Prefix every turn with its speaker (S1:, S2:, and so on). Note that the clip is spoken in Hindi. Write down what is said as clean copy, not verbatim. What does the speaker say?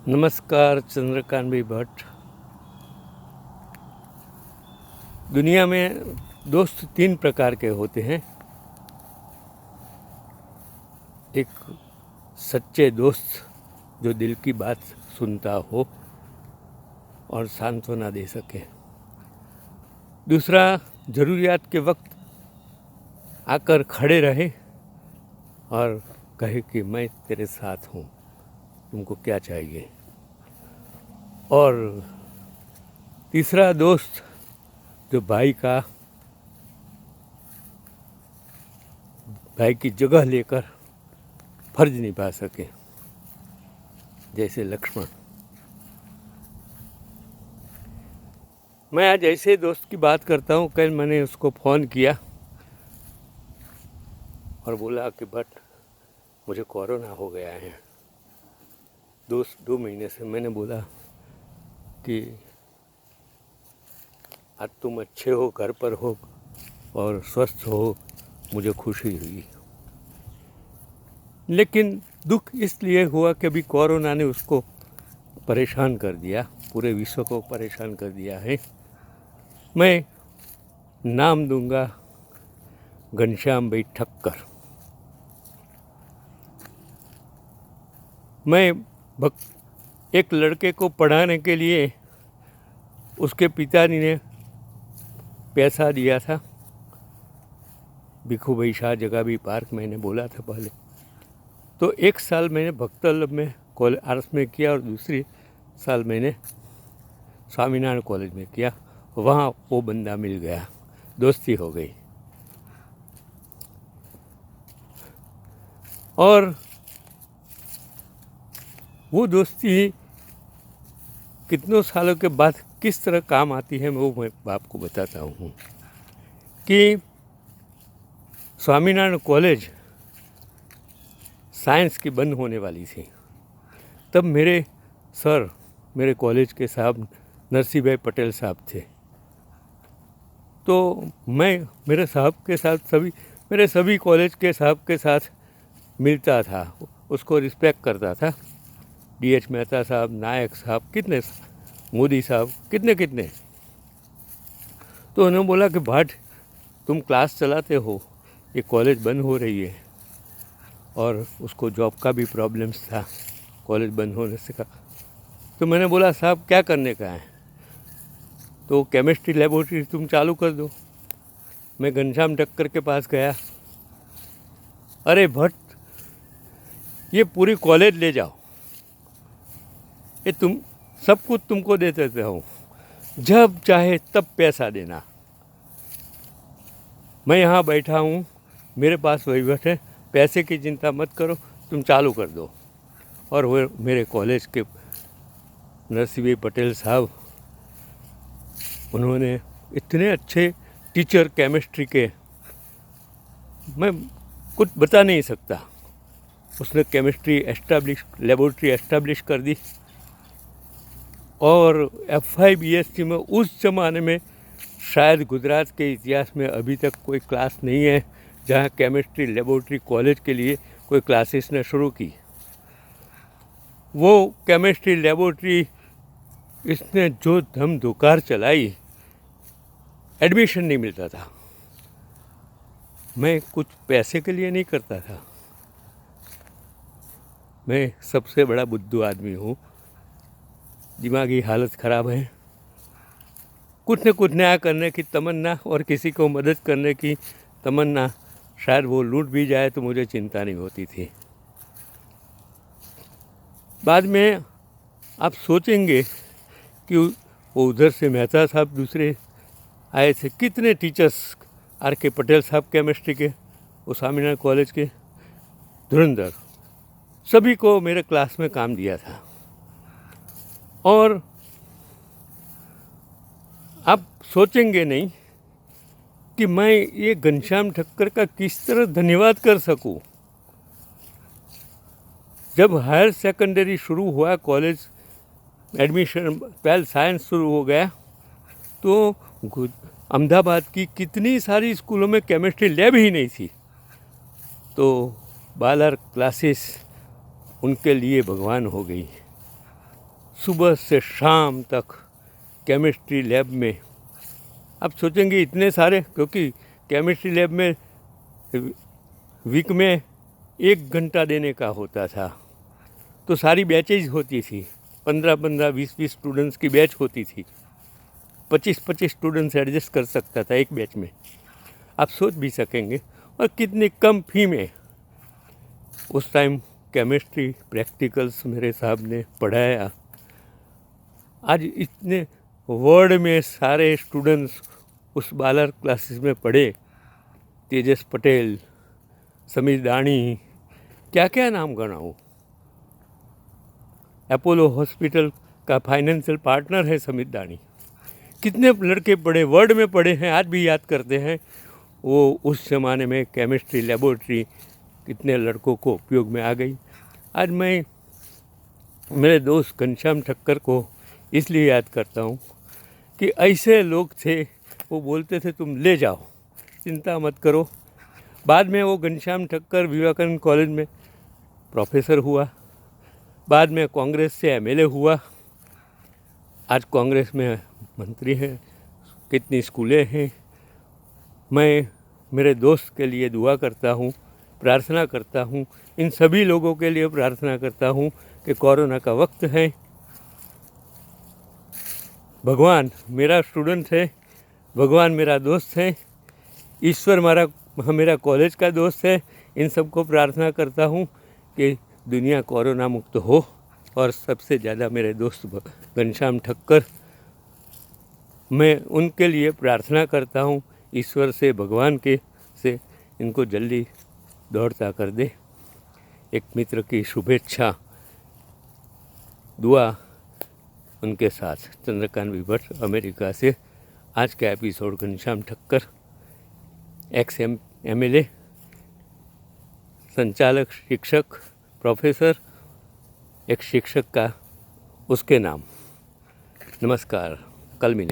S1: नमस्कार चंद्रकांत भाई भट्ट। दुनिया में दोस्त तीन प्रकार के होते हैं। एक सच्चे दोस्त जो दिल की बात सुनता हो और सांत्वना दे सके। दूसरा ज़रूरियात के वक्त आकर खड़े रहे और कहे कि मैं तेरे साथ हूँ, तुमको क्या चाहिए। और तीसरा दोस्त जो भाई की जगह लेकर फर्ज निभा सके, जैसे लक्ष्मण। मैं आज ऐसे दोस्त की बात करता हूँ। कल मैंने उसको फ़ोन किया और बोला कि भट्ट मुझे कोरोना हो गया है। 2 महीने से। मैंने बोला कि आज तुम अच्छे हो, घर पर हो और स्वस्थ हो, मुझे खुशी हुई। लेकिन दुख इसलिए हुआ कि अभी कोरोना ने उसको परेशान कर दिया, पूरे विश्व को परेशान कर दिया है। मैं नाम दूंगा घनश्याम भाई ठक्कर। मैं एक लड़के को पढ़ाने के लिए उसके पिताजी ने पैसा दिया था। भिखू भाई शाह जगाबी पार्क मैंने बोला था पहले। तो 1 साल मैंने भक्तवल्लभ में आर्ट्स में किया और दूसरी साल मैंने स्वामीनारायण कॉलेज में किया। वहाँ वो बंदा मिल गया, दोस्ती हो गई। और वो दोस्ती कितनों सालों के बाद किस तरह काम आती है, वो मैं आपको बताता हूँ। कि स्वामीनारायण कॉलेज साइंस की बंद होने वाली थी, तब मेरे कॉलेज के साहब नरसिंह भाई पटेल साहब थे। तो मैं मेरे सभी कॉलेज के साहब के साथ मिलता था, उसको रिस्पेक्ट करता था। DH मेहता साहब, नायक साहब, कितने, मोदी साहब, कितने। तो उन्होंने बोला कि भट्ट तुम क्लास चलाते हो, ये कॉलेज बंद हो रही है। और उसको जॉब का भी प्रॉब्लम्स था कॉलेज बंद होने से का। तो मैंने बोला साहब क्या करने का है? तो केमिस्ट्री लेबोरेटरी तुम चालू कर दो। मैं घनश्याम ठक्कर के पास गया। अरे भट्ट ये पूरी कॉलेज ले जाओ, ये तुम सब कुछ तुमको दे देता हूँ, जब चाहे तब पैसा देना। मैं यहाँ बैठा हूँ, मेरे पास वहीवट है, पैसे की चिंता मत करो, तुम चालू कर दो। और वो मेरे कॉलेज के नरसिंह भाई पटेल साहब, उन्होंने इतने अच्छे टीचर केमिस्ट्री के, मैं कुछ बता नहीं सकता। उसने केमिस्ट्री लेबोरेटरी एस्टैब्लिश कर दी। और FI BSc में उस ज़माने में शायद गुजरात के इतिहास में अभी तक कोई क्लास नहीं है जहाँ केमिस्ट्री लेबोरेटरी कॉलेज के लिए कोई क्लासेस ने शुरू की। वो केमिस्ट्री लेबोरेटरी इसने जो धम धुकार चलाई, एडमिशन नहीं मिलता था। मैं कुछ पैसे के लिए नहीं करता था, मैं सबसे बड़ा बुद्धू आदमी हूँ, दिमागी हालत ख़राब है। कुछ न कुछ नया करने की तमन्ना और किसी को मदद करने की तमन्ना, शायद वो लूट भी जाए तो मुझे चिंता नहीं होती थी। बाद में आप सोचेंगे कि वो उधर से मेहता साहब दूसरे आए थे, कितने टीचर्स, RK पटेल साहब केमिस्ट्री के, वो स्वामीनारायण कॉलेज के, धुरंधर, सभी को मेरे क्लास में काम दिया था। और आप सोचेंगे नहीं कि मैं ये घनश्याम ठक्कर का किस तरह धन्यवाद कर सकूं। जब हायर सेकेंडरी शुरू हुआ, कॉलेज एडमिशन 12 साइंस शुरू हो गया, तो अहमदाबाद की कितनी सारी स्कूलों में केमिस्ट्री लैब ही नहीं थी। तो 12 क्लासेस उनके लिए भगवान हो गई। सुबह से शाम तक केमिस्ट्री लैब में। आप सोचेंगे इतने सारे, क्योंकि केमिस्ट्री लैब में वीक में 1 घंटा देने का होता था, तो सारी बैचेज होती थी, 15-15, 20-20 स्टूडेंट्स की बैच होती थी, 25-25 स्टूडेंट्स एडजस्ट कर सकता था एक बैच में। आप सोच भी सकेंगे, और कितनी कम फी में उस टाइम केमिस्ट्री प्रैक्टिकल्स मेरे साहब ने पढ़ाया। आज इतने वर्ल्ड में सारे स्टूडेंट्स उस बालर क्लासेस में पढ़े, तेजस पटेल, समीर दानी, क्या क्या नाम गणाऊँ। अपोलो हॉस्पिटल का फाइनेंशियल पार्टनर है समीर दानी। कितने लड़के पढ़े, वर्ल्ड में पढ़े हैं, आज भी याद करते हैं। वो उस ज़माने में केमिस्ट्री लेबोरेटरी कितने लड़कों को उपयोग में आ गई। आज मैं मेरे दोस्त घनश्याम ठक्कर को इसलिए याद करता हूँ कि ऐसे लोग थे, वो बोलते थे तुम ले जाओ, चिंता मत करो। बाद में वो घनश्याम ठक्कर विवेकानंद कॉलेज में प्रोफेसर हुआ, बाद में कांग्रेस से एमएलए हुआ, आज कांग्रेस में मंत्री हैं, कितनी स्कूलें हैं। मैं मेरे दोस्त के लिए दुआ करता हूँ, प्रार्थना करता हूँ, इन सभी लोगों के लिए प्रार्थना करता हूँ कि कोरोना का वक्त है, भगवान मेरा स्टूडेंट है, भगवान मेरा दोस्त है, ईश्वर मेरा कॉलेज का दोस्त है। इन सबको प्रार्थना करता हूँ कि दुनिया कोरोना मुक्त हो, और सबसे ज़्यादा मेरे दोस्त घनश्याम ठक्कर, मैं उनके लिए प्रार्थना करता हूँ ईश्वर से, भगवान के से इनको जल्दी दौड़ता कर दे। एक मित्र की शुभेच्छा दुआ उनके साथ। चंद्रकांत विभट, अमेरिका से। आज का episode Ghanshyam Thakkar, ex MLA, संचालक, शिक्षक, प्रोफेसर, एक शिक्षक का उसके नाम। नमस्कार, कल मिलेंगे।